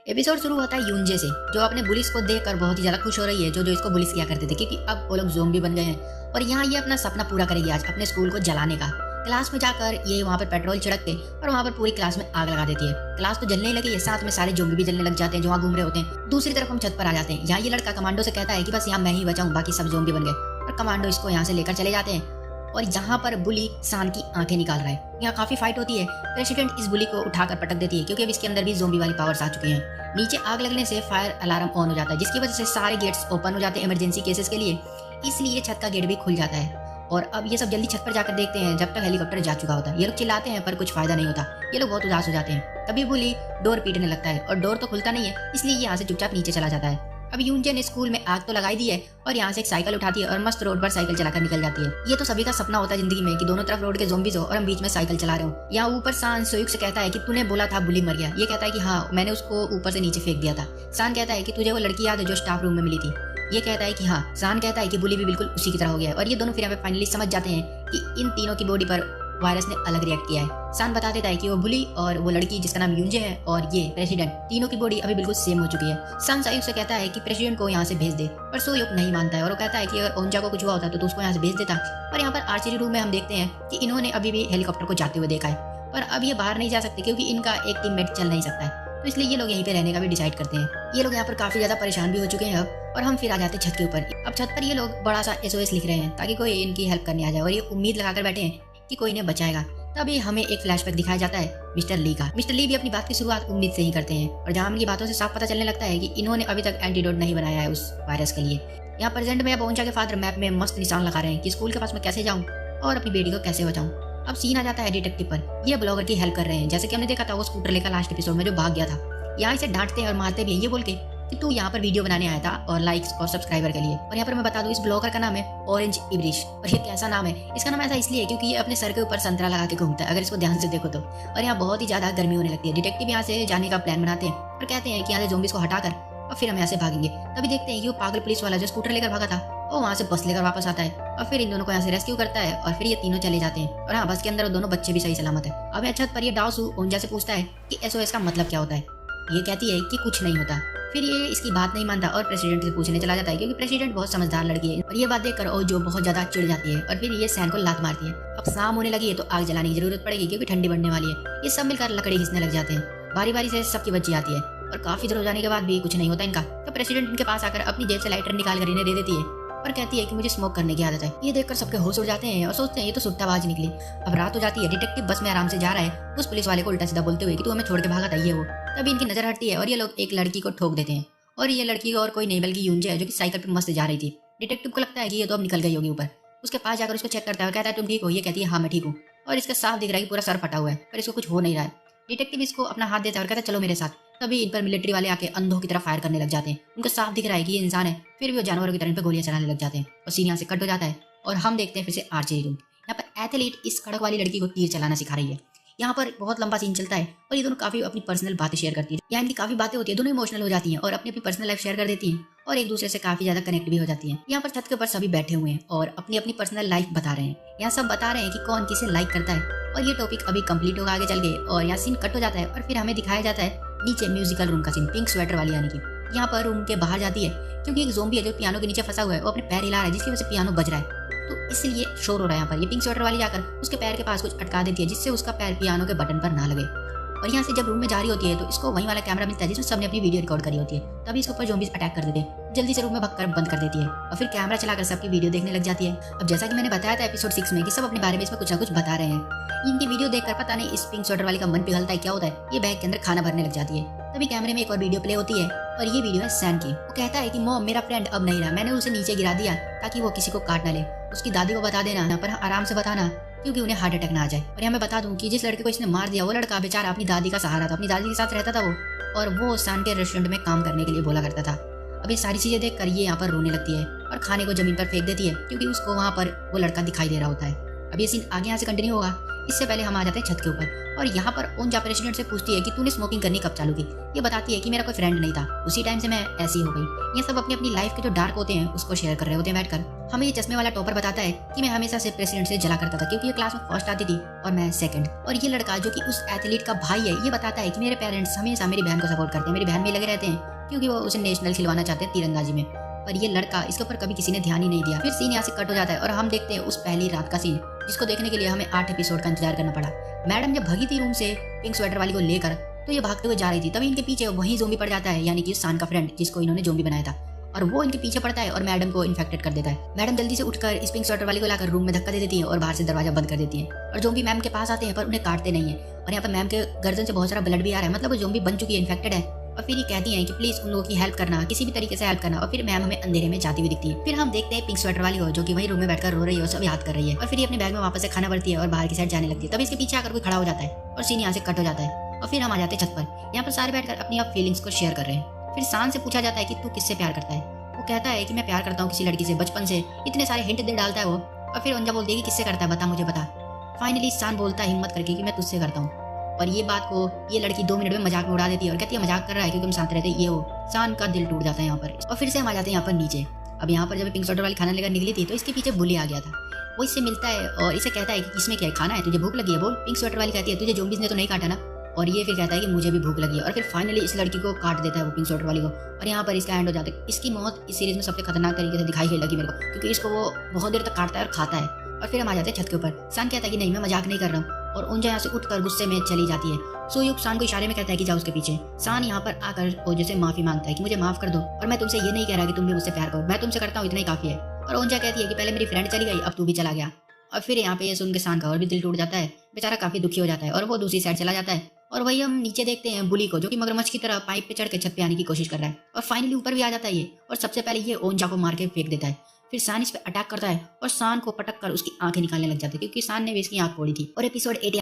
Episode शुरू होता है यूनजे से, जो अपने बुलिस को देखकर बहुत ही ज्यादा खुश हो रही है, जो जो इसको बुलिस किया करते थे, क्योंकि अब वो लोग ज़ोंबी बन गए हैं और यहाँ ये अपना सपना पूरा करेगी आज अपने स्कूल को जलाने का। क्लास में जाकर ये वहाँ पर पेट्रोल छिड़क के और वहाँ पर पूरी क्लास में आग लगा देती है। क्लास तो जलने लगी है, साथ में सारे ज़ोंबी भी जलने लग जाते हैं जो वहाँ घूम रहे होते हैं। दूसरी तरफ हम छत पर आ जाते हैं। यहाँ ये लड़का कमांडो से कहता है कि बस यहाँ मैं ही बचा हूँ, बाकी सब ज़ोंबी बन गए, और कमांडो इसको यहाँ से लेकर चले जाते हैं। और यहाँ पर बुली सान की आंखें निकाल रहा है। यहाँ काफी फाइट होती है। प्रेसिडेंट इस बुली को उठाकर पटक देती है, क्योंकि अब इसके अंदर भी ज़ोंबी वाली पावर्स आ चुकी हैं। नीचे आग लगने से फायर अलार्म ऑन हो जाता है, जिसकी वजह से सारे गेट्स ओपन हो जाते हैं इमरजेंसी केसेस के लिए, इसलिए छत का गेट भी खुल जाता है। और अब ये सब जल्दी छत पर जाकर देखते हैं, जब तक हेलीकॉप्टर जा चुका होता है। ये लोग चिल्लाते हैं पर कुछ फायदा नहीं होता, ये लोग बहुत उदास हो जाते हैं। तभी बुली डोर पीटने लगता है और डोर तो खुलता नहीं है, इसलिए ये यहाँ से चुपचाप नीचे चला जाता है। अब यूनजे ने स्कूल में आग तो लगाई दी है और यहाँ से एक साइकिल उठाती है और मस्त रोड पर साइकिल चलाकर निकल जाती है। ये तो सभी का सपना होता है जिंदगी में कि दोनों तरफ रोड के ज़ोंबीज हो और हम बीच में साइकिल चला रहे हो। यहाँ ऊपर सान सोयुक से कहता है कि तूने बोला था बुली मर गया। ये कहता है कि हाँ, मैंने उसको ऊपर से नीचे फेंक दिया था। सान कहता है कि तुझे वो लड़की याद है जो स्टाफ रूम में मिली थी। ये कहता है कि हाँ। सान कहता है कि बुली भी बिल्कुल उसी की तरह हो गया है। और ये दोनों फिर यहाँ पे फाइनली समझ जाते हैं कि इन तीनों की बॉडी पर वायरस ने अलग रिएक्ट किया है। सान बता देता है कि वो बुली और वो लड़की जिसका नाम यूनजे है और ये प्रेसिडेंट, तीनों की बॉडी अभी बिल्कुल सेम हो चुकी है। सान सोयुक से कहता है कि प्रेसिडेंट को यहाँ से भेज दे, पर सोयुक नहीं मानता है और वो कहता है कि अगर ओंजा को कुछ हुआ होता तो उसको यहाँ से भेज देता। और यहाँ पर आर्चरी रूम में हम देखते हैं कि इन्होंने अभी भी हेलीकॉप्टर को जाते हुए देखा है, पर अब ये बाहर नहीं जा सकते क्योंकि इनका एक टीममेट चल नहीं सकता है, तो इसलिए ये लोग यहीं पे रहने का भी डिसाइड करते हैं। ये लोग यहाँ पर काफी ज्यादा परेशान भी हो चुके हैं अब, और हम फिर आ जाते हैं छत के ऊपर। अब छत पर ये लोग बड़ा सा SOS लिख रहे हैं ताकि कोई इनकी हेल्प करने आ जाए, और ये उम्मीद लगाकर बैठे हैं कि कोई इन्हें बचाएगा। तभी हमें एक फ्लैशबैक दिखाया जाता है मिस्टर ली का। मिस्टर ली भी अपनी बात की शुरुआत उम्मीद से ही करते हैं, और जहाँ उनकी बातों से साफ पता चलने लगता है कि इन्होंने अभी तक एंटीडोट नहीं बनाया है उस वायरस के लिए। यहाँ प्रेजेंट में अब ओंजा के फादर मैप में मस्त निशान लगा रहे हैं कि स्कूल के पास मैं कैसे जाऊँ और अपनी बेटी को कैसे बचाऊँ। अब सीन आ जाता है डिटेक्टिव पर। ये ब्लॉगर की हेल्प कर रहे हैं, जैसे कि हमने देखा था वो स्कूटर लेकर लास्ट एपिसोड में जो भाग गया था। यहाँ इसे डांटते हैं और मारते भी हैं, ये बोल के कि तू यहाँ पर वीडियो बनाने आया था और लाइक्स और सब्सक्राइबर के लिए। और यहाँ पर मैं बता दूं, इस ब्लॉगर का नाम है ऑरेंज इब्रिश। और ये कैसा नाम है? इसका नाम ऐसा इसलिए है क्योंकि ये अपने सर के ऊपर संतरा लगा के घूमता है, अगर इसको ध्यान से देखो तो। और यहाँ बहुत ही ज्यादा गर्मी होने लगती है। डिटेक्टिव यहाँ से जाने का प्लान बनाते हैं और कहते हैं कि यहाँ से ज़ोंबीज़ को हटाकर और फिर हम यहाँ से भागेंगे। तभी देखते हैं कि वो पागल पुलिस वाला जो स्कूटर लेकर भागा था वो वहाँ से बस लेकर वापस आता है और फिर इन दोनों को यहाँ से रेस्क्यू करता है, और फिर ये तीनों चले जाते हैं। और हाँ, बस के अंदर वो दोनों बच्चे भी सही सलामत है। अब यहाँ छत पर ये डाओसू ओंजा से पूछता है कि SOS का मतलब क्या होता है। ये कहती है कि कुछ नहीं होता। फिर ये इसकी बात नहीं मानता और प्रेसिडेंट से पूछने चला जाता है, क्योंकि प्रेसिडेंट बहुत समझदार लड़की है। और ये बात देखकर ओजो बहुत ज्यादा चिढ़ जाती है और फिर ये सैन को लात मारती है। अब शाम होने लगी है तो आग जलाने की जरूरत पड़ेगी क्योंकि ठंडी बढ़ने वाली है। ये सब मिलकर लकड़ी घिसने लग जाते हैं। बारी बारी से सबकी बच्ची आती है और काफी देर हो जाने के बाद भी कुछ नहीं होता इनका। तो प्रेसिडेंट इनके पास आकर अपनी जेब से लाइटर निकाल कर इन्हें दे देती है और कहती है कि मुझे स्मोक करने की आदत है। ये देखकर सबके होश उड़ जाते हैं और सोचते हैं ये तो सुट्टाबाज निकली। अब रात हो जाती है। डिटेक्टिव बस में आराम से जा रहा है उस पुलिस वाले को उल्टा सीधा बोलते हुए कि तू हमें छोड़ के भागा था, ये वो। तभी इनकी नजर हटती है और ये लोग एक लड़की को ठोक देते हैं, और ये लड़की और कोई नहीं बल्कि यूनजे है, जो कि साइकिल पे मस्त जा रही थी। डिटेक्टिव को लगता है कि ये तो अब निकल गई होगी ऊपर। उसके पास जाकर उसको चेक करता है और कहता है तुम ठीक हो? ये कहती है हाँ मैं ठीक हूँ, और इसका साफ दिख रहा है कि पूरा सर फटा हुआ है, पर इसको कुछ हो नहीं रहा है। डिटेक्टिव इसको अपना हाथ देता है और कहता है चलो मेरे साथ। तभी इन पर मिलिट्री वाले आके अंधों की तरह फायर करने लग जाते हैं। उनको साफ दिख रहा है कि ये इंसान है, फिर भी वो जानवरों की तरह इन पर गोलियां चलाने लग जाते हैं और सीन यहाँ से कट हो जाता है। और हम देखते हैं फिर से आर्चरी रूम। यहाँ पर एथलीट इस कड़क वाली लड़की को तीर चलाना सिखा रही है। यहाँ पर बहुत लंबा सीन चलता है और ये दोनों काफी अपनी पर्सनल बातें शेयर करती है। यहाँ इनकी काफी बातें होती है, दोनों इमोशनल हो जाती हैं और अपनी अपनी पर्सनल लाइफ शेयर कर देती हैं और एक दूसरे से काफी ज्यादा कनेक्ट भी हो जाती हैं। यहाँ पर छत के ऊपर सभी बैठे हुए हैं और अपनी अपनी पर्सनल लाइफ बता रहे हैं। यहाँ सब बता रहे हैं कि कौन किसे लाइक करता है, और ये टॉपिक अभी कंप्लीट होगा आगे चल के। और यहाँ सीन कट हो जाता है और फिर हमें दिखाया जाता है नीचे म्यूजिकल रूम का सीन। पिंक स्वेटर वाली यानी कि यहाँ पर रूम के बाहर जाती है क्योंकि एक ज़ोंबी है जो पियानो के नीचे फंसा हुआ है, वो अपने पैर हिला रहा है जिसकी वजह से पियानो बज रहा है, तो इसलिए शोर हो रहा है। यहाँ पर ये पिंक स्वेटर वाली जाकर उसके पैर के पास कुछ अटका देती है जिससे उसका पैर पियानो के बटन पर ना लगे। और यहाँ से जब रूम में जा रही होती है तो इसको वही वाला कैमरा मिलता है जिसमें सबने अपनी वीडियो रिकॉर्ड करी होती है। तभी इसके ऊपर ज़ोंबीज अटैक कर देते हैं। जल्दी से रूम में भगकर बंद कर देती है और फिर कैमरा चलाकर सबकी वीडियो देखने लग जाती है। अब जैसा कि मैंने बताया था एपिसोड 6 में कि सब अपने बारे में इसमें कुछ ना कुछ बता रहे हैं। इनकी वीडियो देखकर पता नहीं इस पिंक स्वेटर वाली का मन पिघलता है क्या होता है, ये बैग के अंदर खाना भरने लग जाती है। तभी कैमरे में एक और वीडियो प्ले होती है और ये वीडियो है सैन की। वो कहता है कि मॉम मेरा फ्रेंड अब नहीं रहा, मैंने उसे नीचे गिरा दिया ताकि वो किसी को काट ना ले। उसकी दादी को बता देना, पर आराम से बताना क्योंकि उन्हें हार्ट अटैक ना आ जाए। और यहाँ मैं बता दूं कि जिस लड़के को इसने मार दिया वो लड़का बेचारा अपनी दादी का सहारा था, अपनी दादी के साथ रहता था वो, और वो सैन के रेस्टोरेंट में काम करने के लिए बोला करता था। अब ये सारी चीजें देखकर ये यहाँ पर रोने लगती है और खाने को जमीन पर फेंक देती है क्योंकि उसको वहाँ पर वो लड़का दिखाई दे रहा होता है। अब ये सीन आगे यहाँ से कंटिन्यू होगा। इससे पहले हम आ जाते हैं छत के ऊपर और यहाँ पर ओंजा प्रेसिडेंट से पूछती है कि तूने स्मोकिंग करनी कब चालू की। ये बताती है कि मेरा कोई फ्रेंड नहीं था, उसी टाइम से मैं ऐसी हो गई। ये सब अपनी अपनी लाइफ के जो डार्क होते हैं उसको शेयर कर रहे होते हैं बैठकर। हमें ये चश्मे वाला टॉपर बताता है कि मैं हमेशा से प्रेसिडेंट से जला करता था क्योंकि ये क्लास में फर्स्ट आती थी और मैं सेकंड। और ये लड़का जो कि उस एथलीट का भाई है, ये बताता है कि मेरे पेरेंट्स हमेशा मेरी बहन को सपोर्ट करते हैं, मेरी बहन में लगे रहते हैं क्योंकि वो उसे नेशनल खिलवाना चाहते हैं तीरंदाजी में। पर ये लड़का, इसके ऊपर कभी किसी ने ध्यान ही नहीं दिया। फिर सीन यहाँ से कट हो जाता है और हम देखते हैं उस पहली रात का सीन, जिसको देखने के लिए हमें 8 एपिसोड का इंतजार करना पड़ा। मैडम जब भगी थी रूम से पिंक स्वेटर वाली को लेकर, तो ये भागते हुए जा रही थी, तभी इनके पीछे वही ज़ोंबी पड़ जाता है, यानी कि सान का फ्रेंड जिसको इन्होंने ज़ोंबी बनाया था, और वो इनके पीछे पड़ता है और मैडम को इन्फेक्टेड कर देता है। मैडम जल्दी से उठकर इस पिंक स्वेटर वाली को लाकर रूम में धक्का दे देती है और बाहर से दरवाजा बंद कर देती है। और ज़ोंबी मैम के पास आते हैं पर उन्हें काटते नहीं है। और यहाँ पर मैम के गर्दन से बहुत सारा ब्लड भी आ रहा है, मतलब वो ज़ोंबी बन चुकी है, इन्फेक्टेड है। और फिर ये कहती हैं कि प्लीज उन लोगों की हेल्प करना, किसी भी तरीके से हेल्प करना। और फिर मैम हमें अंधेरे में जाती हुई दिखती है। फिर हम देखते हैं पिंक स्वेटर वाली हो जो कि वही रूम में बैठकर रो रही है और सब याद कर रही है। और फिर ये अपने बैग में वापस से खाना भरती है और बाहर की साइड जाने लगती है। तभी इसके पीछे आकर कोई खड़ा हो जाता है और सीन यहाँ से कट हो जाता है। और फिर हम आ जाते हैं छत पर। यहाँ पर सारे बैठकर अपनी आप फीलिंग्स को शेयर कर रहे हैं। फिर सान से पूछा जाता है कि तू किससे प्यार करता है। वो कहता है कि मैं प्यार करता हूँ किसी लड़की से, बचपन से। इतने सारे हिंट दे डालता है वो। और फिर ओंजा बोलती है कि किससे करता है, बता मुझे बता। फाइनली सान बोलता है हिम्मत करके कि मैं तुझसे करता हूँ। और ये बात को ये लड़की 2 मिनट में मजाक में उड़ा देती है और कहती है मजाक कर रहा है क्योंकि हम साथ रहते हैं, ये वो। सान का दिल टूट जाता है यहाँ पर। और फिर से हम आ जाते हैं यहाँ पर नीचे। अब यहाँ पर जब पिंक स्वेटर वाली खाना लेकर निकली थी तो इसके पीछे बुली आ गया था। वो इससे मिलता है और इसे कहता है कि इसमें क्या है, खाना है, तुझे भूख लगी है बोल। पिंक स्वेटर वाली कहती है तुझे ज़ोंबीज़ ने तो नहीं काटा ना। और ये फिर कहता है कि मुझे भी भूख लगी है। और फिर फाइनली इस लड़की को काट देता है वो पिंक स्वेटर वाली को। और यहाँ पर इसका एंड हो जाता है। इसकी मौत इस सीरीज में सबसे खतरनाक तरीके से दिखाई गई लगी मेरे को, क्योंकि इसको वो बहुत देर तक काटता है और खाता है। और फिर हम आ जाते हैं छत के ऊपर। सान कहता है कि नहीं मैं मजाक नहीं कर रहा हूँ। और ओंजा यहाँ से उठकर गुस्से में चली जाती है। सोयुक सान को इशारे में कहता है कि जाओ उसके पीछे। सान यहाँ पर आकर ओंजा से माफी मांगता है कि मुझे माफ कर दो और मैं तुमसे ये नहीं कह रहा कि तुम भी मुझसे प्यार करो, मैं तुमसे करता हूँ इतना ही काफी है। और ओंजा कहती है कि पहले मेरी फ्रेंड चली गई, अब तू भी चला गया। और फिर यहाँ पे ये सुन के सान का और भी दिल टूट जाता है। बेचारा काफी दुखी हो जाता है और वो दूसरी साइड चला जाता है। और वही हम नीचे देखते हैं बुली को, जो कि मगरमच्छ की तरह पाइप पे चढ़ के छत पे आने की कोशिश कर रहा है। और फाइनली ऊपर भी आ जाता है ये। और सबसे पहले ये ओंजा को मार के फेंक देता है। फिर सान इस पे अटैक करता है और सान को पटक कर उसकी आंखें निकालने लग जाती है क्योंकि सान ने भी इसकी आंख फोड़ी थी। और एपिसोड 8